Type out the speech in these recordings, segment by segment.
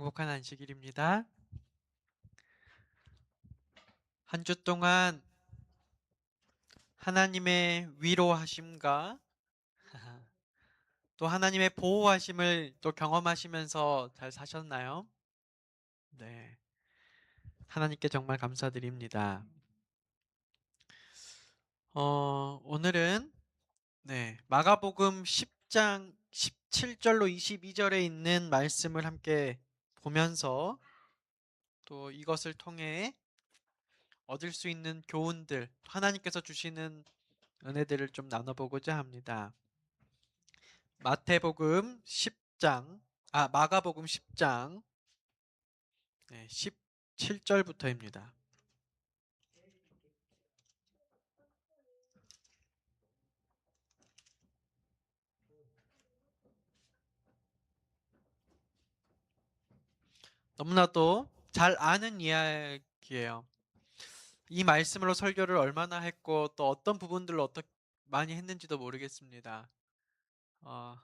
행복한 안식일입니다. 한 주 동안 하나님의 위로하심과 또 하나님의 보호하심을 또 경험하시면서 잘 사셨나요? 네. 하나님께 정말 감사드립니다. 오늘은 마가복음 10장 17절로 22절에 있는 말씀을 함께 보면서 또 이것을 통해 얻을 수 있는 교훈들, 하나님께서 주시는 은혜들을 좀 나눠보고자 합니다. 마가복음 10장 17절부터입니다. 너무나도 잘 아는 이야기예요. 이 말씀으로 설교를 얼마나 했고 또 어떤 부분들로 어떻게 많이 했는지도 모르겠습니다. 어,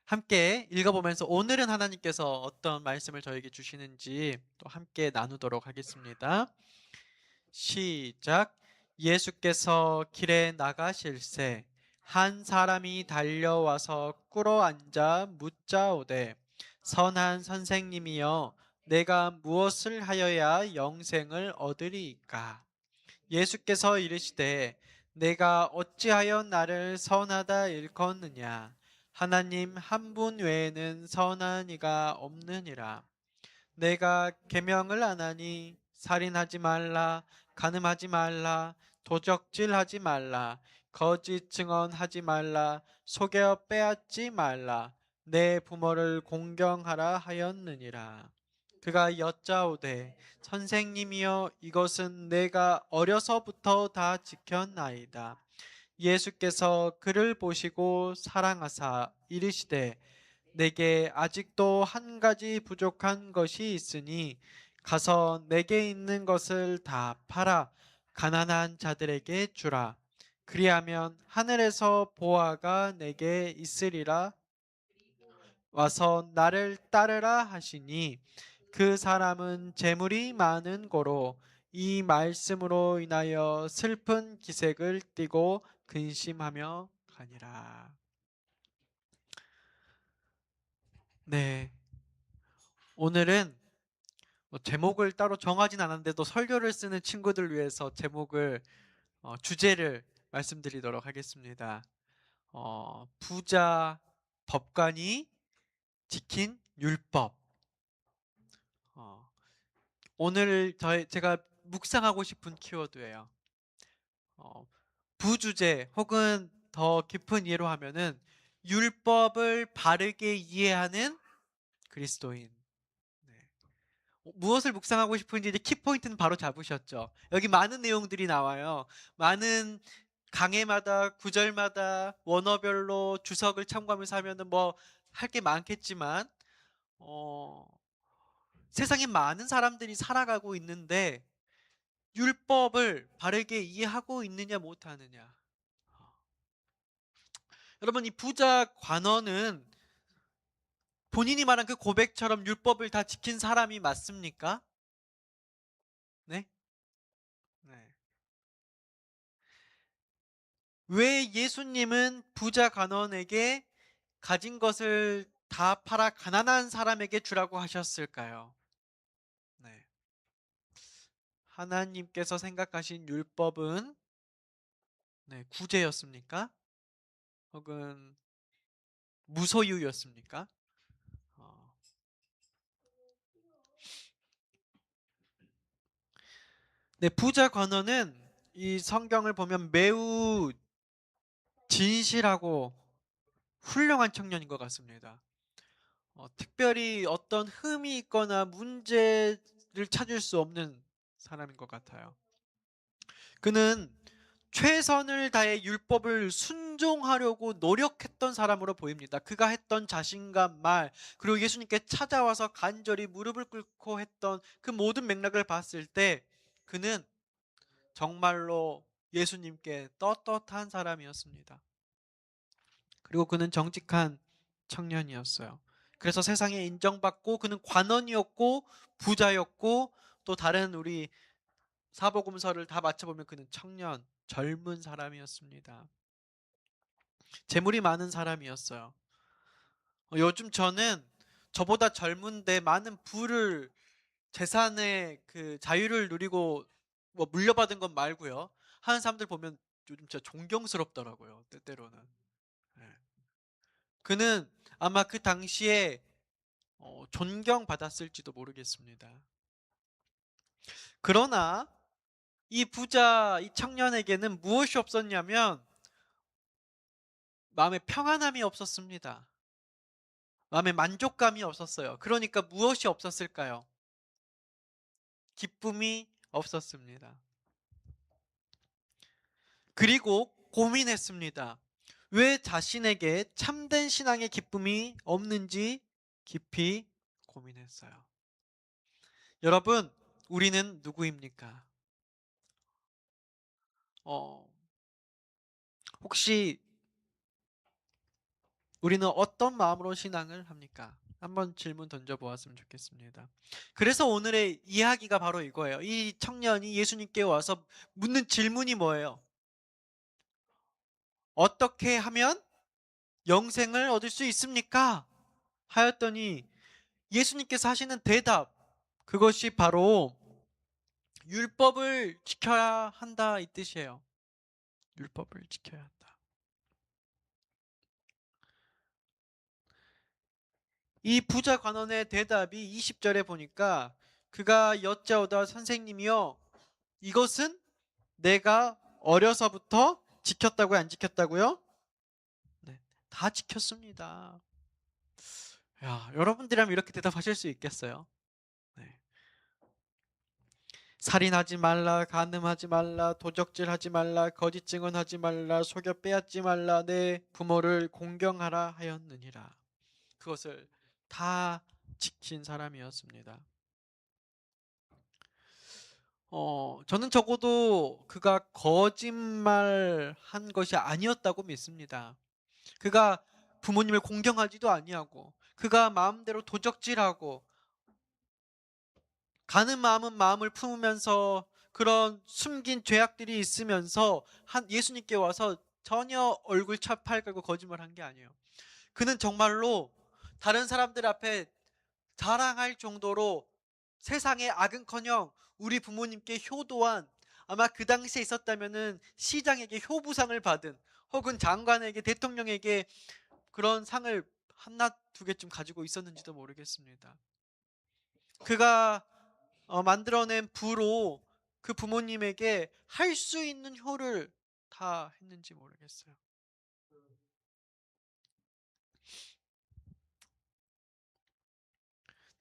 함께 읽어보면서 오늘은 하나님께서 어떤 말씀을 저에게 주시는지 또 함께 나누도록 하겠습니다. 시작. 예수께서 길에 나가실새 한 사람이 달려와서 꿇어 앉아 묻자오되 선한 선생님이여 내가 무엇을 하여야 영생을 얻으리이까? 예수께서 이르시되 내가 어찌하여 나를 선하다 일컫느냐? 하나님 한 분 외에는 선한 이가 없느니라. 내가 계명을 안 하니 살인하지 말라, 간음하지 말라, 도적질하지 말라, 거짓 증언하지 말라, 속여 빼앗지 말라, 내 부모를 공경하라 하였느니라. 그가 여짜오되 선생님이여 이것은 내가 어려서부터 다 지켰나이다. 예수께서 그를 보시고 사랑하사 이르시되 내게 아직도 한 가지 부족한 것이 있으니 가서 내게 있는 것을 다 팔아 가난한 자들에게 주라. 그리하면 하늘에서 보화가 내게 있으리라. 와서 나를 따르라 하시니 그 사람은 재물이 많은 고로 이 말씀으로 인하여 슬픈 기색을 띠고 근심하며 가니라. 네. 오늘은 제목을 따로 정하진 않았는데도 설교를 쓰는 친구들 위해서 주제를 말씀드리도록 하겠습니다. 부자 법관이 지킨 율법. 어, 오늘 제가 묵상하고 싶은 키워드예요. 어, 부주제 혹은 더 깊은 이해로 하면은 율법을 바르게 이해하는 그리스도인. 네. 무엇을 묵상하고 싶은지 이제 키포인트는 바로 잡으셨죠. 여기 많은 내용들이 나와요. 많은 강해마다 구절마다 원어별로 주석을 참고하면서 하면은 뭐 할 게 많겠지만 어, 세상에 많은 사람들이 살아가고 있는데 율법을 바르게 이해하고 있느냐 못하느냐. 여러분 이 부자 관원은 본인이 말한 그 고백처럼 율법을 다 지킨 사람이 맞습니까? 네? 네. 왜 예수님은 부자 관원에게 가진 것을 다 팔아 가난한 사람에게 주라고 하셨을까요? 네. 하나님께서 생각하신 율법은 구제였습니까? 혹은 무소유였습니까? 어, 네, 부자 관원은 이 성경을 보면 매우 진실하고 훌륭한 청년인 것 같습니다. 특별히 어떤 흠이 있거나 문제를 찾을 수 없는 사람인 것 같아요. 그는 최선을 다해 율법을 순종하려고 노력했던 사람으로 보입니다. 그가 했던 자신과 말, 그리고 예수님께 찾아와서 간절히 무릎을 꿇고 했던 그 모든 맥락을 봤을 때 그는 정말로 예수님께 떳떳한 사람이었습니다. 그리고 그는 정직한 청년이었어요. 그래서 세상에 인정받고 그는 관원이었고 부자였고 또 다른 우리 사복음서를 다 맞춰보면 그는 청년, 젊은 사람이었습니다. 재물이 많은 사람이었어요. 요즘 저는 저보다 젊은데 많은 부를 재산의 그 자유를 누리고 뭐 물려받은 것 말고요. 하는 사람들 보면 요즘 진짜 존경스럽더라고요. 때때로는. 예. 그는 아마 그 당시에 존경받았을지도 모르겠습니다. 그러나 이 부자, 이 청년에게는 무엇이 없었냐면 마음에 평안함이 없었습니다. 마음에 만족감이 없었어요. 그러니까 무엇이 없었을까요? 기쁨이 없었습니다. 그리고 고민했습니다. 왜 자신에게 참된 신앙의 기쁨이 없는지 깊이 고민했어요. 여러분, 우리는 누구입니까? 어, 혹시 우리는 어떤 마음으로 신앙을 합니까? 한번 질문 던져보았으면 좋겠습니다. 그래서 오늘의 이야기가 바로 이거예요. 이 청년이 예수님께 와서 묻는 질문이 뭐예요? 어떻게 하면 영생을 얻을 수 있습니까? 하였더니 예수님께서 하시는 대답, 그것이 바로 율법을 지켜야 한다 이 뜻이에요. 율법을 지켜야 한다. 이 부자 관원의 대답이 20절에 보니까 그가 여짜오다 선생님이여 이것은 내가 어려서부터 지켰다고요? 안 지켰다고요? 네, 다 지켰습니다. 야, 여러분들이라면 이렇게 대답하실 수 있겠어요? 네. 살인하지 말라, 간음하지 말라, 도적질하지 말라, 거짓 증언하지 말라, 속여 빼앗지 말라, 내 부모를 공경하라 하였느니라. 그것을 다 지킨 사람이었습니다. 저는 적어도 그가 거짓말한 것이 아니었다고 믿습니다. 그가 부모님을 공경하지도 아니하고, 그가 마음대로 도적질하고, 가는 마음은 마음을 품으면서 그런 숨긴 죄악들이 있으면서 예수님께 와서 전혀 얼굴 차팔 깔고 거짓말한 게 아니에요. 그는 정말로 다른 사람들 앞에 자랑할 정도로 세상의 악은커녕 우리 부모님께 효도한 아마 그 당시에 있었다면은 시장에게 효부상을 받은 혹은 장관에게 대통령에게 그런 상을 하나 두 개쯤 가지고 있었는지도 모르겠습니다. 그가 만들어낸 부로 그 부모님에게 할 수 있는 효를 다 했는지 모르겠어요.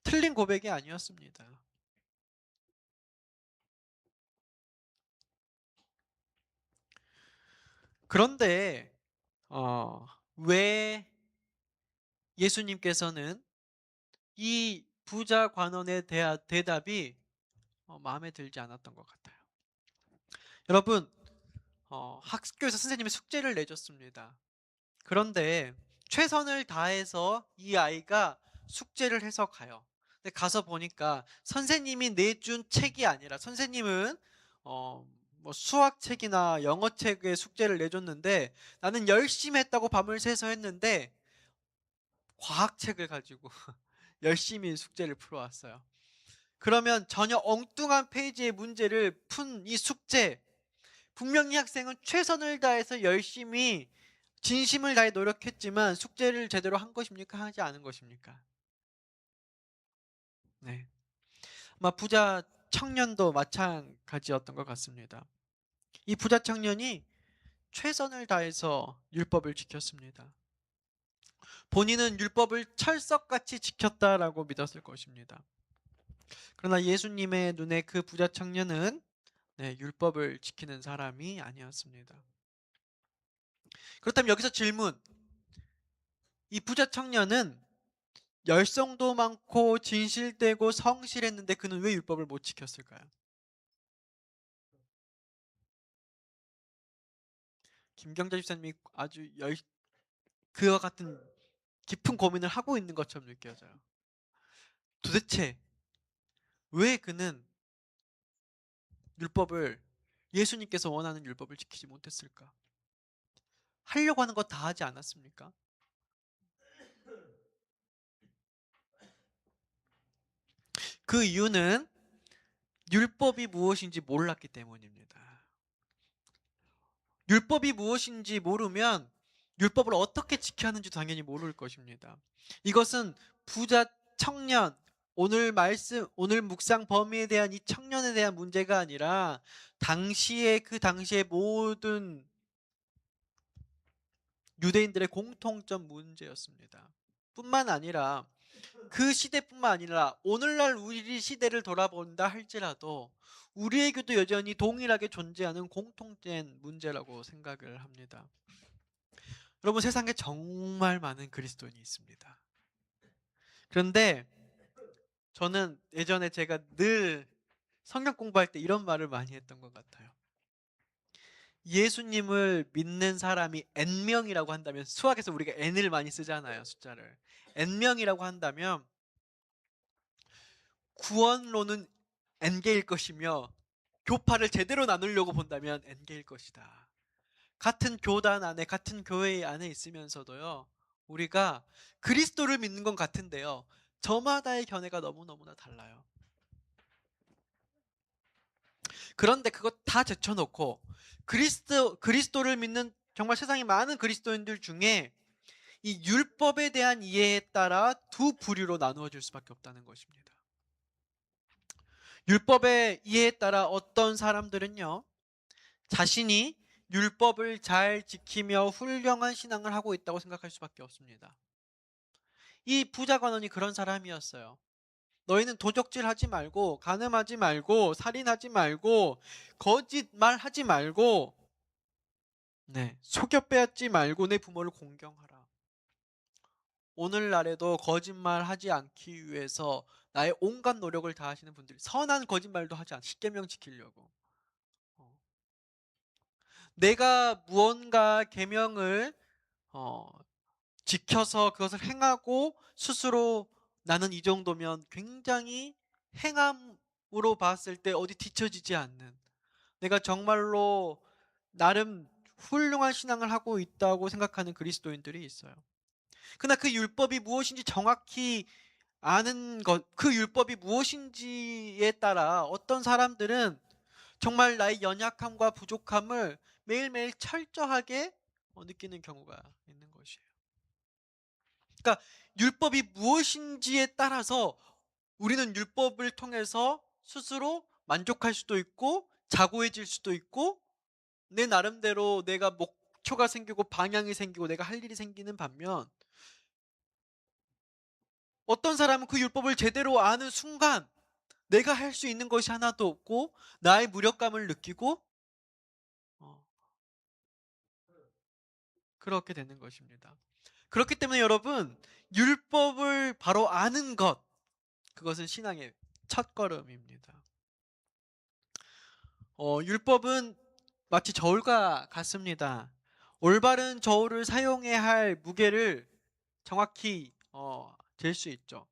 틀린 고백이 아니었습니다. 그런데 왜 예수님께서는 이 부자 관원의 대답이 마음에 들지 않았던 것 같아요. 여러분, 학교에서 선생님이 숙제를 내줬습니다. 그런데 최선을 다해서 이 아이가 숙제를 해서 가요. 근데 가서 보니까 선생님이 내준 책이 아니라 선생님은 뭐 수학책이나 영어책의 숙제를 내줬는데 나는 열심히 했다고 밤을 새서 했는데 과학책을 가지고 열심히 숙제를 풀어왔어요. 그러면 전혀 엉뚱한 페이지의 문제를 푼 이 숙제, 분명히 학생은 최선을 다해서 열심히 진심을 다해 노력했지만 숙제를 제대로 한 것입니까? 하지 않은 것입니까? 네. 아마 부자 청년도 마찬가지였던 것 같습니다. 이 부자 청년이 최선을 다해서 율법을 지켰습니다. 본인은 율법을 철석같이 지켰다라고 믿었을 것입니다. 그러나 예수님의 눈에 그 부자 청년은 네, 율법을 지키는 사람이 아니었습니다. 그렇다면 여기서 질문. 이 부자 청년은 열성도 많고 진실되고 성실했는데 그는 왜 율법을 못 지켰을까요? 김경자 집사님이 아주 그와 같은 깊은 고민을 하고 있는 것처럼 느껴져요. 도대체 왜 그는 율법을 예수님께서 원하는 율법을 지키지 못했을까? 하려고 하는 거 다 하지 않았습니까? 그 이유는 율법이 무엇인지 몰랐기 때문입니다. 율법이 무엇인지 모르면 율법을 어떻게 지켜야 하는지 당연히 모를 것입니다. 이것은 부자 청년, 오늘 묵상 범위에 대한 이 청년에 대한 문제가 아니라 그 당시의 모든 유대인들의 공통점 문제였습니다. 뿐만 아니라 그 시대뿐만 아니라 오늘날 우리 시대를 돌아본다 할지라도 우리에게도 여전히 동일하게 존재하는 공통된 문제라고 생각을 합니다. 여러분, 세상에 정말 많은 그리스도인이 있습니다. 그런데 저는 예전에 제가 늘 성경 공부할 때 이런 말을 많이 했던 것 같아요. 예수님을 믿는 사람이 N명이라고 한다면, 수학에서 우리가 N을 많이 쓰잖아요, 숫자를. N명이라고 한다면 구원론은 N개일 것이며 교파를 제대로 나누려고 본다면 N개일 것이다. 같은 교단 안에, 같은 교회 안에 있으면서도요, 우리가 그리스도를 믿는 건 같은데요, 저마다의 견해가 너무너무나 달라요. 그런데 그거 다 제쳐놓고 그리스도를 믿는 정말 세상에 많은 그리스도인들 중에 이 율법에 대한 이해에 따라 두 부류로 나누어질 수밖에 없다는 것입니다. 율법의 이해에 따라 어떤 사람들은요, 자신이 율법을 잘 지키며 훌륭한 신앙을 하고 있다고 생각할 수밖에 없습니다. 이 부자 관원이 그런 사람이었어요. 너희는 도적질하지 말고, 간음하지 말고, 살인하지 말고, 거짓말하지 말고, 속여 빼앗지 말고 내 부모를 공경하라. 오늘날에도 거짓말하지 않기 위해서 나의 온갖 노력을 다하시는 분들이, 선한 거짓말도 하지 않아, 십계명 지키려고. 내가 무언가 계명을 지켜서 그것을 행하고 스스로 나는 이 정도면 굉장히 행함으로 봤을 때 어디 뒤처지지 않는, 내가 정말로 나름 훌륭한 신앙을 하고 있다고 생각하는 그리스도인들이 있어요. 그러나 그 율법이 무엇인지 정확히 아는 것, 그 율법이 무엇인지에 따라 어떤 사람들은 정말 나의 연약함과 부족함을 매일매일 철저하게 느끼는 경우가 있는 것이에요. 그러니까 율법이 무엇인지에 따라서 우리는 율법을 통해서 스스로 만족할 수도 있고 자고해질 수도 있고 내 나름대로 내가 목표가 생기고 방향이 생기고 내가 할 일이 생기는 반면, 어떤 사람은 그 율법을 제대로 아는 순간 내가 할 수 있는 것이 하나도 없고 나의 무력감을 느끼고 어, 그렇게 되는 것입니다. 그렇기 때문에 여러분, 율법을 바로 아는 것, 그것은 신앙의 첫걸음입니다. 율법은 마치 저울과 같습니다. 올바른 저울을 사용해야 할 무게를 정확히 잴 수 있죠.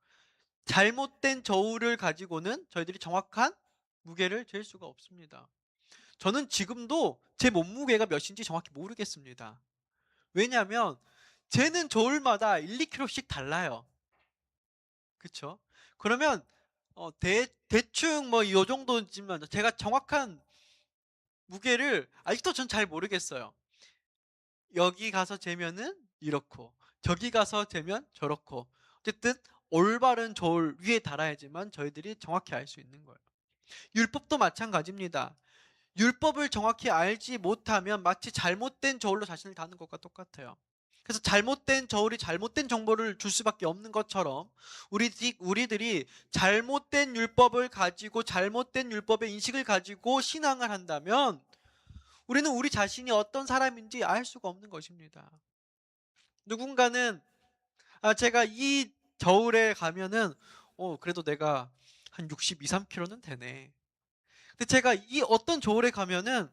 잘못된 저울을 가지고는 저희들이 정확한 무게를 잴 수가 없습니다. 저는 지금도 제 몸무게가 몇인지 정확히 모르겠습니다. 왜냐하면 재는 저울마다 1, 2kg씩 달라요. 그쵸? 그러면 대충 뭐 이 정도지만 제가 정확한 무게를 아직도 전 잘 모르겠어요. 여기 가서 재면은 이렇고 저기 가서 재면 저렇고, 어쨌든 올바른 저울 위에 달아야지만 저희들이 정확히 알 수 있는 거예요. 율법도 마찬가지입니다. 율법을 정확히 알지 못하면 마치 잘못된 저울로 자신을 다는 것과 똑같아요. 그래서 잘못된 저울이 잘못된 정보를 줄 수밖에 없는 것처럼 우리들이 잘못된 율법을 가지고 잘못된 율법의 인식을 가지고 신앙을 한다면 우리는 우리 자신이 어떤 사람인지 알 수가 없는 것입니다. 누군가는 제가 이 저울에 가면은 그래도 내가 한 62, 3kg는 되네. 근데 제가 이 어떤 저울에 가면은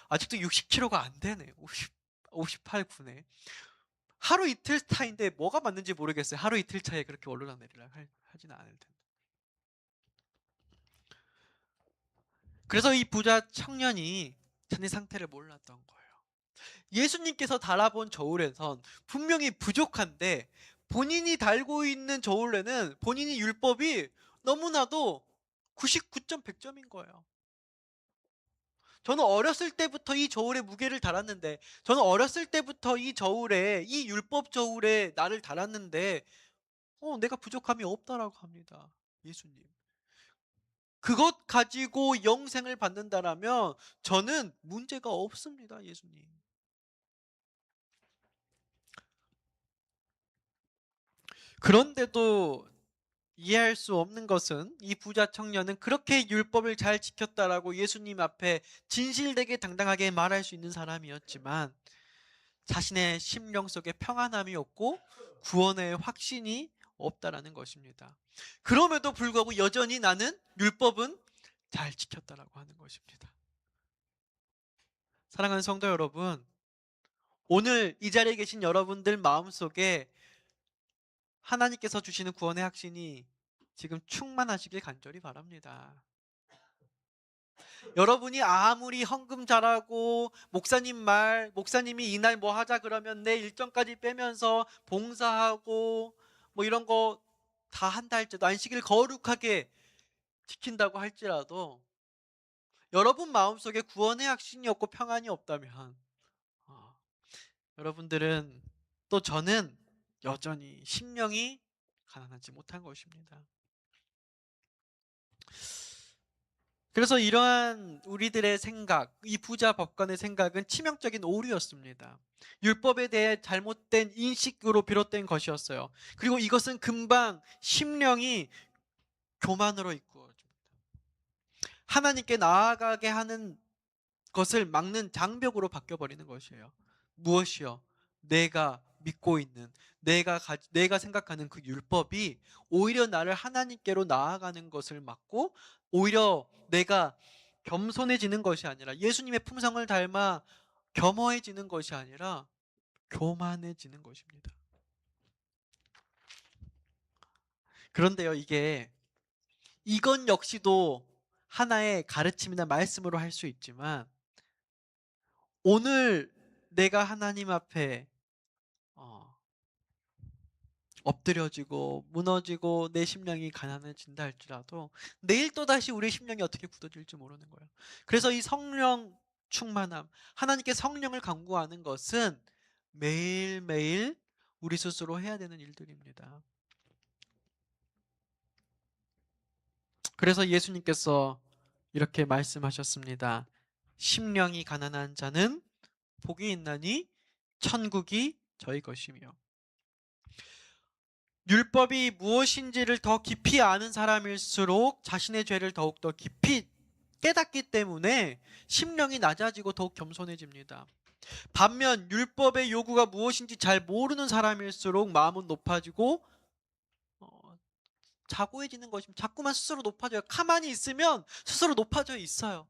아직도 60kg가 안 되네. 58, 9네. 하루 이틀 차이인데 뭐가 맞는지 모르겠어요. 하루 이틀 차이에 그렇게 오르락내리락 하지는 않을 텐데. 그래서 이 부자 청년이 자기 상태를 몰랐던 거예요. 예수님께서 달아본 저울에선 분명히 부족한데 본인이 달고 있는 저울에는 본인이 율법이 너무나도 99점 100점인 거예요. 저는 어렸을 때부터 이 저울에 무게를 달았는데, 저는 어렸을 때부터 이 저울에, 이 율법 저울에 나를 달았는데 내가 부족함이 없다라고 합니다. 예수님. 그것 가지고 영생을 받는다라면 저는 문제가 없습니다. 예수님. 그런데도 이해할 수 없는 것은 이 부자 청년은 그렇게 율법을 잘 지켰다라고 예수님 앞에 진실되게 당당하게 말할 수 있는 사람이었지만 자신의 심령 속에 평안함이 없고 구원의 확신이 없다라는 것입니다. 그럼에도 불구하고 여전히 나는 율법은 잘 지켰다라고 하는 것입니다. 사랑하는 성도 여러분, 오늘 이 자리에 계신 여러분들 마음속에 하나님께서 주시는 구원의 확신이 지금 충만하시길 간절히 바랍니다. 여러분이 아무리 헌금 잘하고 목사님이 이날 뭐 하자 그러면 내 일정까지 빼면서 봉사하고 뭐 이런 거 다 한다 할지라도 안식일 거룩하게 지킨다고 할지라도 여러분 마음속에 구원의 확신이 없고 평안이 없다면 어, 여러분들은 또 저는 여전히 심령이 가난하지 못한 것입니다. 그래서 이러한 우리들의 생각, 이 부자 법관의 생각은 치명적인 오류였습니다. 율법에 대해 잘못된 인식으로 비롯된 것이었어요. 그리고 이것은 금방 심령이 교만으로 이끌어집니다. 하나님께 나아가게 하는 것을 막는 장벽으로 바뀌어버리는 것이에요. 무엇이요? 내가 믿고 있는, 내가 생각하는 그 율법이 오히려 나를 하나님께로 나아가는 것을 막고 오히려 내가 겸손해지는 것이 아니라 예수님의 품성을 닮아 겸허해지는 것이 아니라 교만해지는 것입니다. 그런데요, 이건 역시도 하나의 가르침이나 말씀으로 할 수 있지만 오늘 내가 하나님 앞에 어, 엎드려지고 무너지고 내 심령이 가난해진다 할지라도 내일 또다시 우리의 심령이 어떻게 굳어질지 모르는 거예요. 그래서 이 성령 충만함, 하나님께 성령을 간구하는 것은 매일매일 우리 스스로 해야 되는 일들입니다. 그래서 예수님께서 이렇게 말씀하셨습니다. 심령이 가난한 자는 복이 있나니 천국이 저희 것이며. 율법이 무엇인지를 더 깊이 아는 사람일수록 자신의 죄를 더욱더 깊이 깨닫기 때문에 심령이 낮아지고 더욱 겸손해집니다. 반면 율법의 요구가 무엇인지 잘 모르는 사람일수록 마음은 높아지고 자고해지는 것입니다. 자꾸만 스스로 높아져요. 가만히 있으면 스스로 높아져 있어요.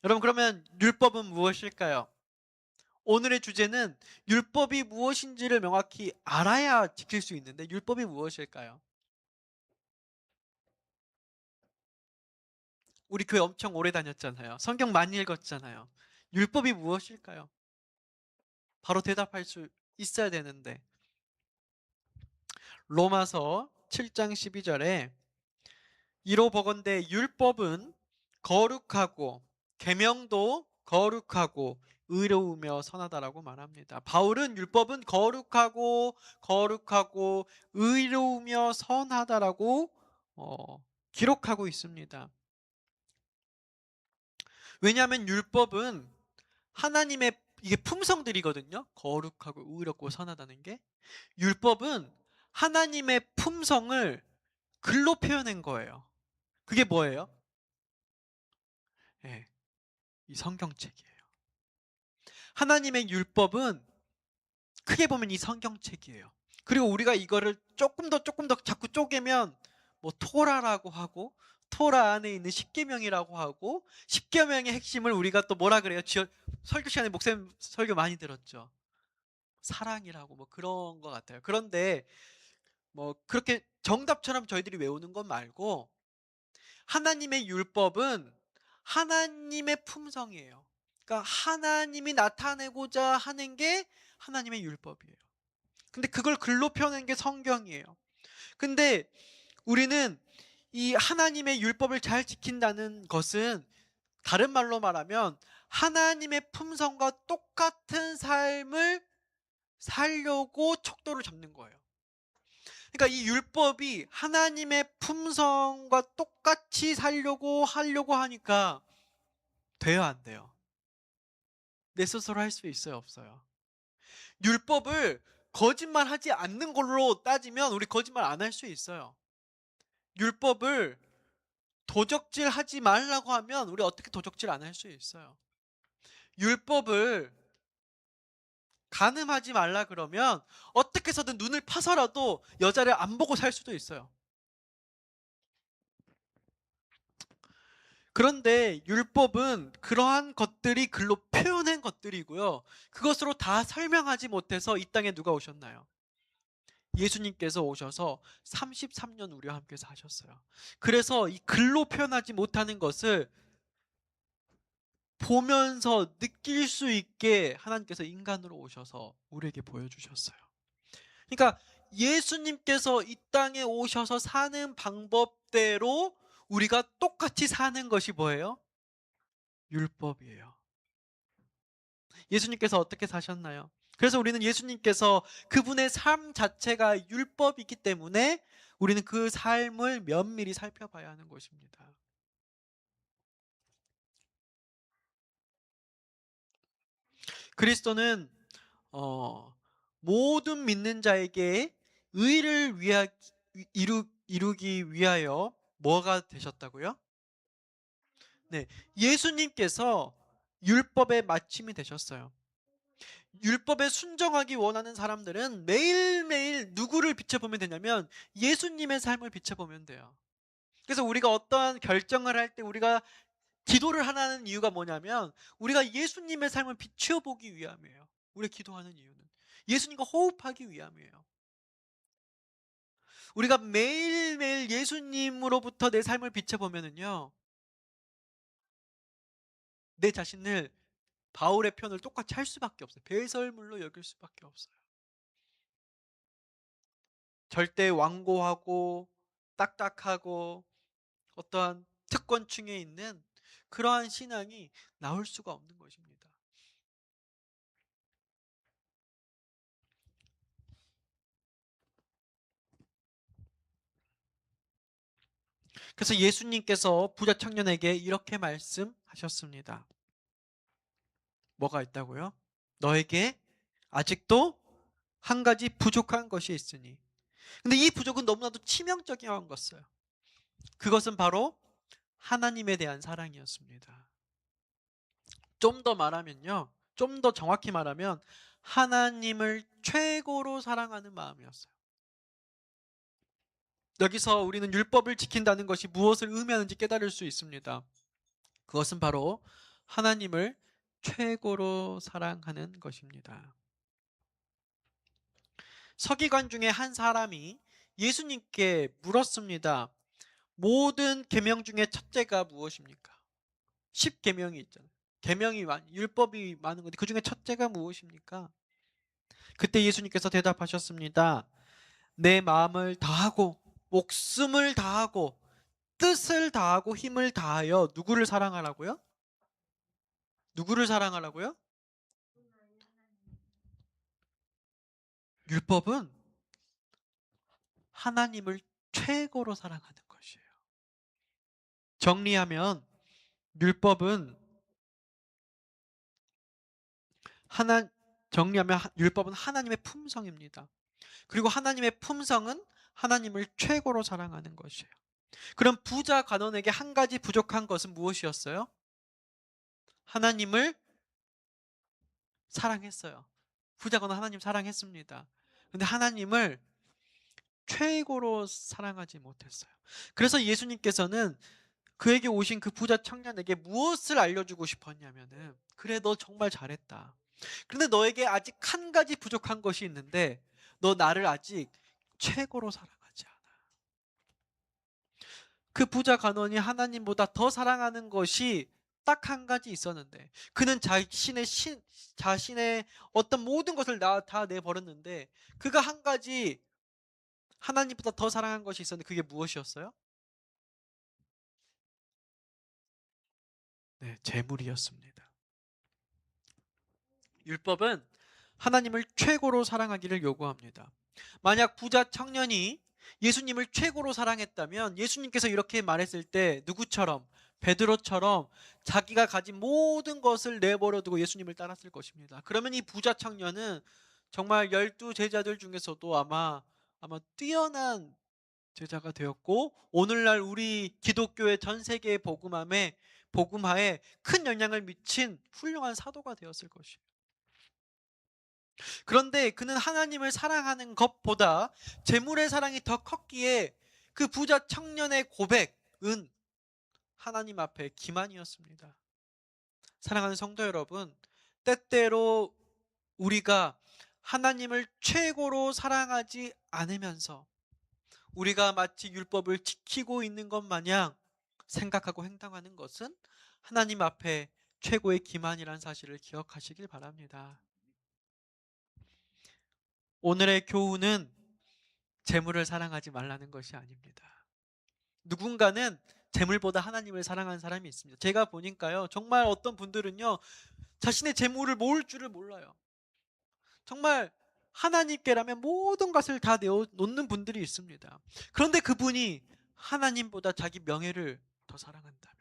여러분, 그러면 율법은 무엇일까요? 오늘의 주제는 율법이 무엇인지를 명확히 알아야 지킬 수 있는데 율법이 무엇일까요? 우리 교회 엄청 오래 다녔잖아요. 성경 많이 읽었잖아요. 율법이 무엇일까요? 바로 대답할 수 있어야 되는데 로마서 7장 12절에 이로 보건대 율법은 거룩하고 계명도 거룩하고 의로우며 선하다라고 말합니다. 바울은 율법은 거룩하고 의로우며 선하다라고 기록하고 있습니다. 왜냐하면 율법은 하나님의 이게 품성들이거든요. 거룩하고 의롭고 선하다는 게. 율법은 하나님의 품성을 글로 표현한 거예요. 그게 뭐예요? 네, 이 성경책이에요. 하나님의 율법은 크게 보면 이 성경책이에요. 그리고 우리가 이거를 조금 더 자꾸 쪼개면 뭐 토라라고 하고 토라 안에 있는 십계명이라고 하고 십계명의 핵심을 우리가 또 뭐라 그래요? 설교 시간에 목사님 설교 많이 들었죠. 사랑이라고 뭐 그런 것 같아요. 그런데 뭐 그렇게 정답처럼 저희들이 외우는 것 말고 하나님의 율법은 하나님의 품성이에요. 그러니까 하나님이 나타내고자 하는 게 하나님의 율법이에요. 근데 그걸 글로 표현한 게 성경이에요. 근데 우리는 이 하나님의 율법을 잘 지킨다는 것은 다른 말로 말하면 하나님의 품성과 똑같은 삶을 살려고 척도를 잡는 거예요. 그러니까 이 율법이 하나님의 품성과 똑같이 살려고 하려고 하니까 돼요, 안 돼요? 내 스스로 할 수 있어요, 없어요? 율법을 거짓말하지 않는 걸로 따지면 우리 거짓말 안 할 수 있어요. 율법을 도적질하지 말라고 하면 우리 어떻게 도적질 안 할 수 있어요. 율법을 간음하지 말라 그러면 어떻게 해서든 눈을 파서라도 여자를 안 보고 살 수도 있어요. 그런데 율법은 그러한 것들이 글로 표현한 것들이고요. 그것으로 다 설명하지 못해서 이 땅에 누가 오셨나요? 예수님께서 오셔서 33년 우리와 함께 사셨어요. 그래서 이 글로 표현하지 못하는 것을 보면서 느낄 수 있게 하나님께서 인간으로 오셔서 우리에게 보여주셨어요. 그러니까 예수님께서 이 땅에 오셔서 사는 방법대로 우리가 똑같이 사는 것이 뭐예요? 율법이에요. 예수님께서 어떻게 사셨나요? 그래서 우리는 예수님께서 그분의 삶 자체가 율법이기 때문에 우리는 그 삶을 면밀히 살펴봐야 하는 것입니다. 그리스도는 어, 모든 믿는 자에게 의를 이루기 위하여 뭐가 되셨다고요? 네, 예수님께서 율법의 마침이 되셨어요. 율법에 순종하기 원하는 사람들은 매일매일 누구를 비춰보면 되냐면 예수님의 삶을 비춰보면 돼요. 그래서 우리가 어떠한 결정을 할 때 우리가 기도를 하는 이유가 뭐냐면 우리가 예수님의 삶을 비춰보기 위함이에요. 우리가 기도하는 이유는 예수님과 호흡하기 위함이에요. 우리가 매일매일 예수님으로부터 내 삶을 비춰보면은요, 내 자신을 바울의 편을 똑같이 할 수밖에 없어요. 배설물로 여길 수밖에 없어요. 절대 완고하고 딱딱하고 어떠한 특권층에 있는 그러한 신앙이 나올 수가 없는 것입니다. 그래서 예수님께서 부자 청년에게 이렇게 말씀하셨습니다. 뭐가 있다고요? 너에게 아직도 한 가지 부족한 것이 있으니. 근데 이 부족은 너무나도 치명적인 것이었어요. 그것은 바로 하나님에 대한 사랑이었습니다. 좀 더 말하면요. 좀 더 정확히 말하면 하나님을 최고로 사랑하는 마음이었어요. 여기서 우리는 율법을 지킨다는 것이 무엇을 의미하는지 깨달을 수 있습니다. 그것은 바로 하나님을 최고로 사랑하는 것입니다. 서기관 중에 한 사람이 예수님께 물었습니다. 모든 계명 중에 첫째가 무엇입니까? 10계명이 있잖아요. 율법이 많은 건데 그 중에 첫째가 무엇입니까? 그때 예수님께서 대답하셨습니다. 내 마음을 다하고 목숨을 다하고 뜻을 다하고 힘을 다하여 누구를 사랑하라고요? 누구를 사랑하라고요? 율법은 하나님을 최고로 사랑하는 것이에요. 정리하면 율법은 하나 율법은 하나님의 품성입니다. 그리고 하나님의 품성은 하나님을 최고로 사랑하는 것이에요. 그럼 부자 관원에게 한 가지 부족한 것은 무엇이었어요? 하나님을 사랑했어요. 부자 관원 하나님 사랑했습니다. 근데 하나님을 최고로 사랑하지 못했어요. 그래서 예수님께서는 그에게 오신 그 부자 청년에게 무엇을 알려주고 싶었냐면은 그래 너 정말 잘했다. 그런데 너에게 아직 한 가지 부족한 것이 있는데 너 나를 아직 최고로 사랑하지 않아. 그 부자 간원이 하나님보다 더 사랑하는 것이 딱 한 가지 있었는데 그는 자신의 어떤 모든 것을 다 내버렸는데 그가 한 가지 하나님보다 더 사랑한 것이 있었는데 그게 무엇이었어요? 네, 재물이었습니다. 율법은 하나님을 최고로 사랑하기를 요구합니다. 만약 부자 청년이 예수님을 최고로 사랑했다면 예수님께서 이렇게 말했을 때 누구처럼? 베드로처럼 자기가 가진 모든 것을 내버려 두고 예수님을 따랐을 것입니다. 그러면 이 부자 청년은 정말 12 제자들 중에서도 아마 뛰어난 제자가 되었고 오늘날 우리 기독교의 전 세계 복음화에 큰 영향을 미친 훌륭한 사도가 되었을 것이에요. 그런데 그는 하나님을 사랑하는 것보다 재물의 사랑이 더 컸기에 그 부자 청년의 고백은 하나님 앞에 기만이었습니다. 사랑하는 성도 여러분, 때때로 우리가 하나님을 최고로 사랑하지 않으면서 우리가 마치 율법을 지키고 있는 것 마냥 생각하고 행동하는 것은 하나님 앞에 최고의 기만이라는 사실을 기억하시길 바랍니다. 오늘의 교훈은 재물을 사랑하지 말라는 것이 아닙니다. 누군가는 재물보다 하나님을 사랑하는 사람이 있습니다. 제가 보니까요, 정말 어떤 분들은요, 자신의 재물을 모을 줄을 몰라요. 정말 하나님께라면 모든 것을 다 내어놓는 분들이 있습니다. 그런데 그분이 하나님보다 자기 명예를 더 사랑한다면,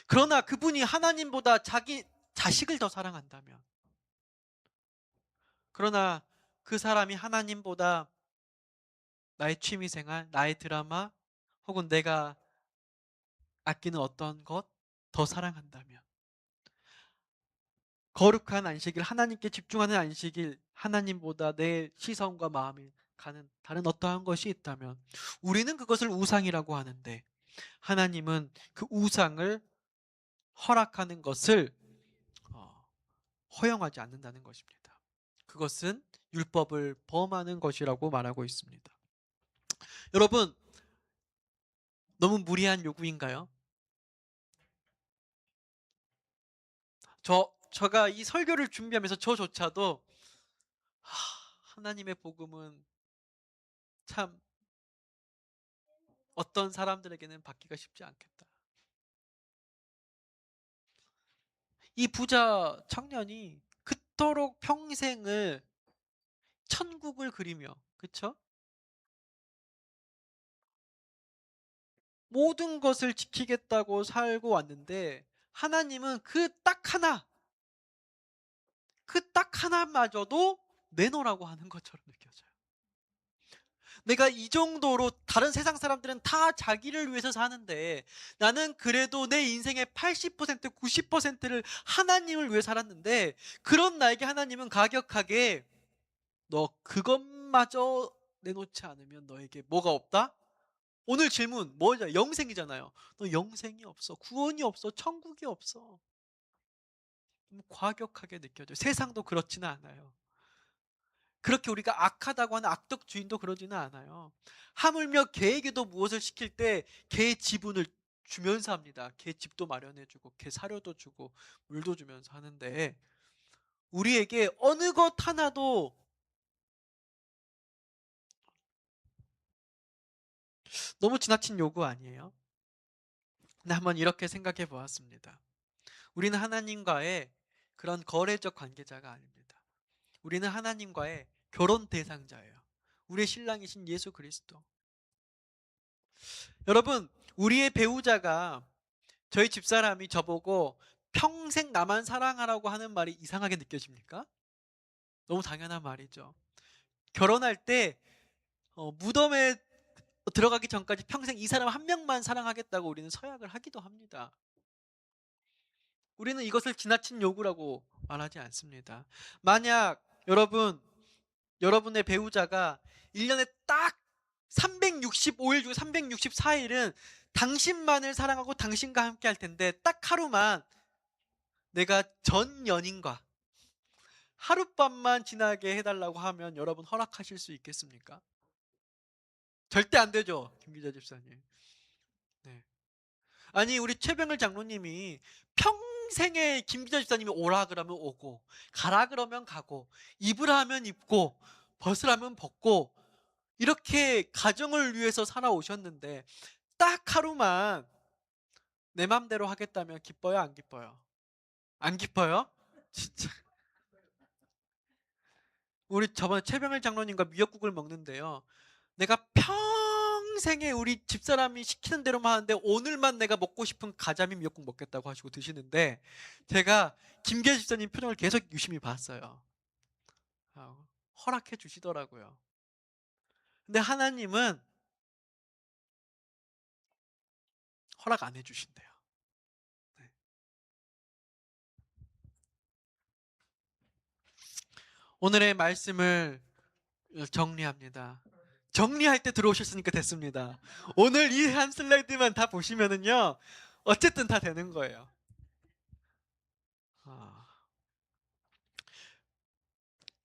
그러나 그분이 하나님보다 자기 자식을 더 사랑한다면, 그러나 그 사람이 하나님보다 나의 취미생활, 나의 드라마, 혹은 내가 아끼는 어떤 것 더 사랑한다면, 거룩한 안식일, 하나님께 집중하는 안식일, 하나님보다 내 시선과 마음이 가는 다른 어떠한 것이 있다면 우리는 그것을 우상이라고 하는데 하나님은 그 우상을 허락하는 것을 허용하지 않는다는 것입니다. 그것은 율법을 범하는 것이라고 말하고 있습니다. 여러분, 너무 무리한 요구인가요? 제가 이 설교를 준비하면서 저조차도 하나님의 복음은 참 어떤 사람들에게는 받기가 쉽지 않겠다. 이 부자 청년이 그토록 평생을 천국을 그리며, 그쵸? 모든 것을 지키겠다고 살고 왔는데 하나님은 그 딱 하나마저도 내놓으라고 하는 것처럼 느껴져요. 내가 이 정도로 다른 세상 사람들은 다 자기를 위해서 사는데 나는 그래도 내 인생의 80%, 90%를 하나님을 위해 살았는데 그런 나에게 하나님은 가격하게 너 그것마저 내놓지 않으면 너에게 뭐가 없다? 오늘 질문 뭐냐? 영생이잖아요. 너 영생이 없어. 구원이 없어. 천국이 없어. 너무 과격하게 느껴져요. 세상도 그렇지는 않아요. 그렇게 우리가 악하다고 하는 악덕 주인도 그러지는 않아요. 하물며 개에게도 무엇을 시킬 때 개의 지분을 주면서 합니다. 개 집도 마련해주고 개 사료도 주고 물도 주면서 하는데 우리에게 어느 것 하나도 너무 지나친 요구 아니에요? 근데 한번 이렇게 생각해 보았습니다. 우리는 하나님과의 그런 거래적 관계자가 아닙니다. 우리는 하나님과의 결혼 대상자예요. 우리의 신랑이신 예수 그리스도. 여러분, 우리의 배우자가 저희 집사람이 저보고 평생 나만 사랑하라고 하는 말이 이상하게 느껴집니까? 너무 당연한 말이죠. 결혼할 때 무덤에 들어가기 전까지 평생 이 사람 한 명만 사랑하겠다고 우리는 서약을 하기도 합니다. 우리는 이것을 지나친 요구라고 말하지 않습니다. 만약 여러분의 배우자가 1년에 딱 365일 중 364일은 당신만을 사랑하고 당신과 함께 할 텐데 딱 하루만 내가 전 연인과 하룻밤만 지나게 해달라고 하면 여러분 허락하실 수 있겠습니까? 절대 안 되죠, 김 기자 집사님. 네. 아니 우리 최병일 장로님이 평생에 김 기자 집사님이 오라 그러면 오고 가라 그러면 가고 입으라 하면 입고 벗으라면 벗고 이렇게 가정을 위해서 살아오셨는데 딱 하루만 내 맘대로 하겠다면 기뻐요, 안 기뻐요? 안 기뻐요? 진짜. 우리 저번에 최병일 장로님과 미역국을 먹는데요. 내가 평생에 우리 집사람이 시키는 대로만 하는데 오늘만 내가 먹고 싶은 가자미 미역국 먹겠다고 하시고 드시는데 제가 김기현 집사님 표정을 계속 유심히 봤어요. 아, 허락해 주시더라고요. 근데 하나님은 허락 안 해주신대요. 네. 오늘의 말씀을 정리합니다. 정리할 때 들어오셨으니까 됐습니다. 오늘 이 한 슬라이드만 다 보시면은요, 어쨌든 다 되는 거예요. 아,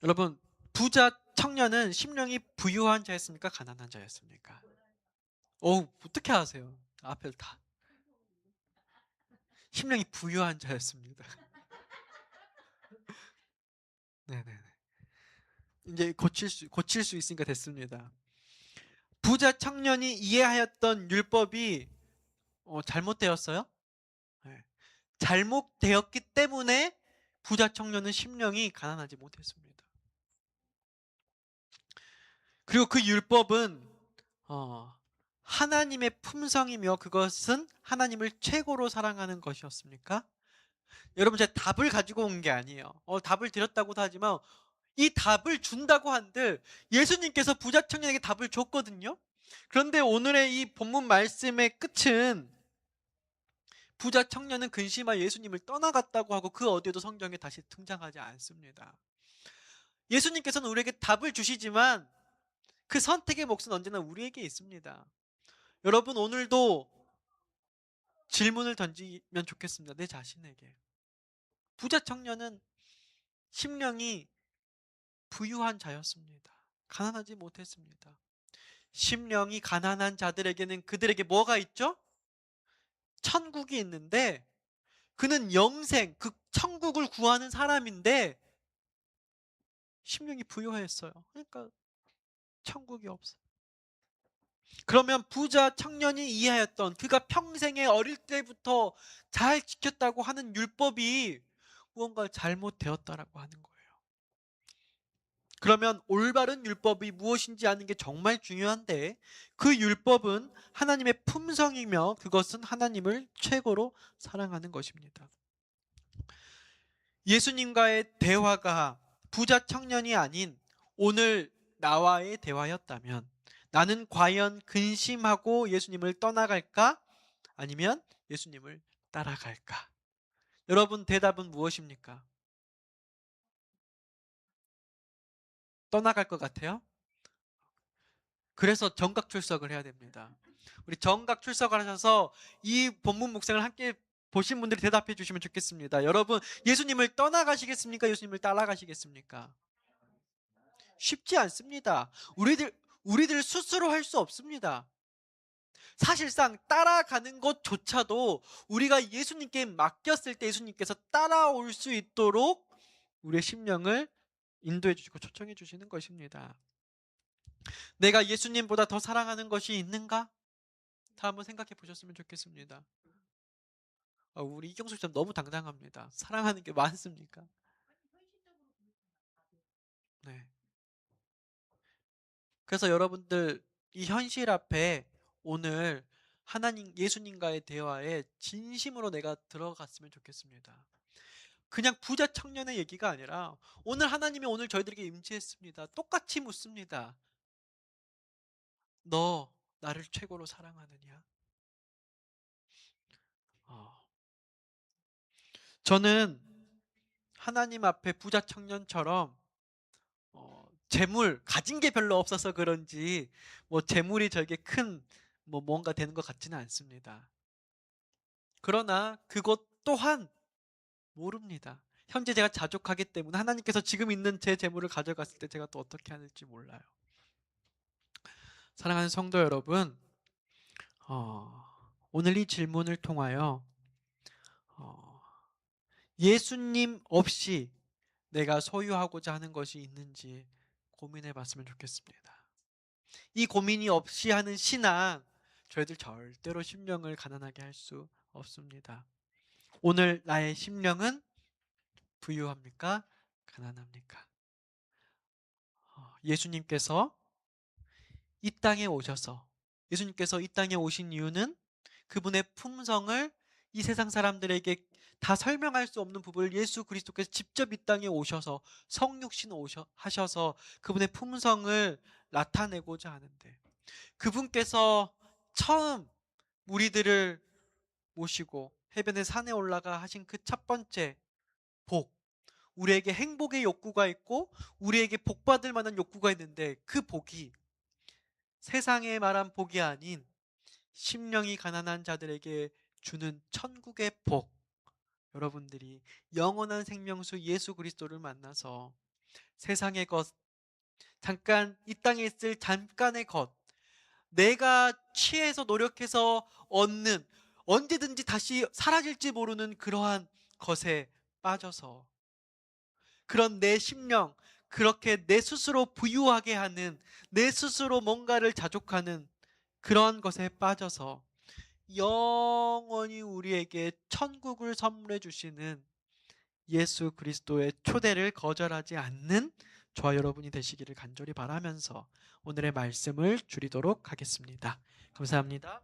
여러분, 부자 청년은 심령이 부유한 자였습니까? 가난한 자였습니까? 어떻게 아세요? 앞에 다. 심령이 부유한 자였습니다. 네네. 이제 고칠 수 있으니까 됐습니다. 부자 청년이 이해하였던 율법이 잘못되었어요? 네. 잘못되었기 때문에 부자 청년은 심령이 가난하지 못했습니다. 그리고 그 율법은 하나님의 품성이며 그것은 하나님을 최고로 사랑하는 것이었습니까? 여러분 제가 답을 가지고 온 게 아니에요. 답을 드렸다고도 하지만 이 답을 준다고 한들 예수님께서 부자 청년에게 답을 줬거든요. 그런데 오늘의 이 본문 말씀의 끝은 부자 청년은 근심하여 예수님을 떠나갔다고 하고 그 어디에도 성경에 다시 등장하지 않습니다. 예수님께서는 우리에게 답을 주시지만 그 선택의 몫은 언제나 우리에게 있습니다. 여러분 오늘도 질문을 던지면 좋겠습니다. 내 자신에게. 부자 청년은 심령이 부유한 자였습니다. 가난하지 못했습니다. 심령이 가난한 자들에게는 그들에게 뭐가 있죠? 천국이 있는데 그는 영생, 그 천국을 구하는 사람인데 심령이 부유했어요. 그러니까 천국이 없어요. 그러면 부자 청년이 이해하였던 그가 평생에 어릴 때부터 잘 지켰다고 하는 율법이 무언가 잘못되었다라고 하는 거예요. 그러면 올바른 율법이 무엇인지 아는 게 정말 중요한데 그 율법은 하나님의 품성이며 그것은 하나님을 최고로 사랑하는 것입니다. 예수님과의 대화가 부자 청년이 아닌 오늘 나와의 대화였다면 나는 과연 근심하고 예수님을 떠나갈까? 아니면 예수님을 따라갈까? 여러분 대답은 무엇입니까? 떠나갈 것 같아요? 그래서 정각 출석을 해야 됩니다. 우리 정각 출석을 하셔서 이 본문 묵상을 함께 보신 분들이 대답해 주시면 좋겠습니다. 여러분 예수님을 떠나가시겠습니까? 예수님을 따라가시겠습니까? 쉽지 않습니다. 우리들 스스로 할 수 없습니다. 사실상 따라가는 것조차도 우리가 예수님께 맡겼을 때 예수님께서 따라올 수 있도록 우리의 심령을 인도해 주시고 초청해 주시는 것입니다. 내가 예수님보다 더 사랑하는 것이 있는가? 다 한번 생각해 보셨으면 좋겠습니다. 우리 이경수 씨 너무 당당합니다. 사랑하는 게 많습니까? 네. 그래서 여러분들 이 현실 앞에 오늘 하나님 예수님과의 대화에 진심으로 내가 들어갔으면 좋겠습니다. 그냥 부자 청년의 얘기가 아니라 오늘 하나님이 오늘 저희들에게 임재했습니다. 똑같이 묻습니다. 너 나를 최고로 사랑하느냐? 어, 저는 하나님 앞에 부자 청년처럼 재물 가진 게 별로 없어서 그런지 뭐 재물이 저에게 큰 뭐 뭔가 되는 것 같지는 않습니다. 그러나 그것 또한 모릅니다. 현재 제가 자족하기 때문에 하나님께서 지금 있는 제 재물을 가져갔을 때 제가 또 어떻게 하는지 몰라요. 사랑하는 성도 여러분, 오늘 이 질문을 통하여 어, 예수님 없이 내가 소유하고자 하는 것이 있는지 고민해 봤으면 좋겠습니다. 이 고민이 없이 하는 신앙, 저희들 절대로 심령을 가난하게 할 수 없습니다. 오늘 나의 심령은 부유합니까? 가난합니까? 예수님께서 이 땅에 오셔서, 예수님께서 이 땅에 오신 이유는 그분의 품성을 이 세상 사람들에게 다 설명할 수 없는 부분을 예수 그리스도께서 직접 이 땅에 오셔서 성육신 하셔서 그분의 품성을 나타내고자 하는데, 그분께서 처음 우리들을 모시고 해변의 산에 올라가 하신 그 첫 번째 복, 우리에게 행복의 욕구가 있고 우리에게 복 받을 만한 욕구가 있는데, 그 복이 세상에 말한 복이 아닌 심령이 가난한 자들에게 주는 천국의 복, 여러분들이 영원한 생명수 예수 그리스도를 만나서 세상의 것, 잠깐 이 땅에 있을 잠깐의 것, 내가 취해서 노력해서 얻는, 언제든지 다시 사라질지 모르는 그러한 것에 빠져서, 그런 내 심령, 그렇게 내 스스로 부유하게 하는, 내 스스로 뭔가를 자족하는 그런 것에 빠져서 영원히 우리에게 천국을 선물해 주시는 예수 그리스도의 초대를 거절하지 않는 저와 여러분이 되시기를 간절히 바라면서 오늘의 말씀을 줄이도록 하겠습니다. 감사합니다.